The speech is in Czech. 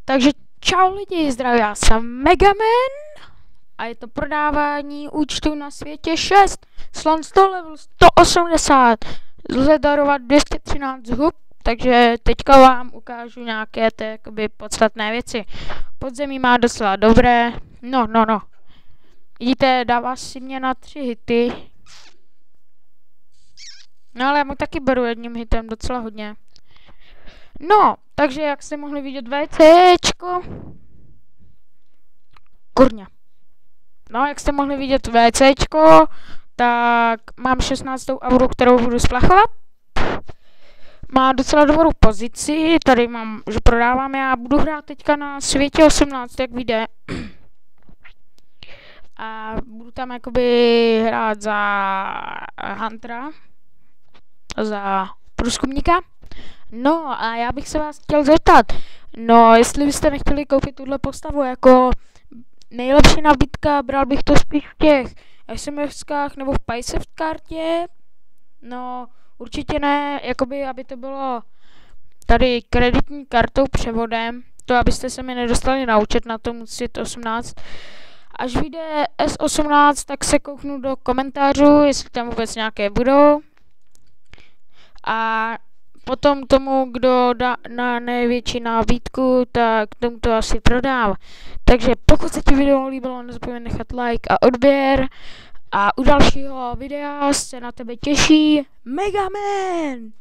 Takže čau lidi, zdraví, já jsem Megaman a je to prodávání účtu na světě 6, slon 100 level 180, lze darovat 213 hub, takže teďka vám ukážu nějaké ty jakoby podstatné věci. Podzemí má docela dobré, no. Vidíte, dává si mě na 3 hity. No ale já mu taky beru jedním hitem docela hodně. No, takže jak jste mohli vidět VCčko. Kurňa. No, jak jste mohli vidět VCčko, tak mám 16. auru, kterou budu splachovat. Má docela dobrou pozici, tady mám, že prodávám, já budu hrát teďka na světě 18, jak vyjde. A budu tam jakoby hrát za Huntera, za průzkumníka. No a já bych se vás chtěl zeptat, no jestli byste nechtěli koupit tuhle postavu jako nejlepší nabídka, bral bych to spíš v těch SMFskách nebo v Paysafe kartě. No určitě ne, jakoby aby to bylo tady kreditní kartou převodem, to abyste se mi nedostali na účet na tom svět 18. Až vyjde S18, tak se kouknu do komentářů, jestli tam vůbec nějaké budou. A potom tomu, kdo dá na největší nabídku, tak tomu to asi prodám. Takže pokud se ti video líbilo, nezapomeň nechat like a odběr. A u dalšího videa se na tebe těší Megaman!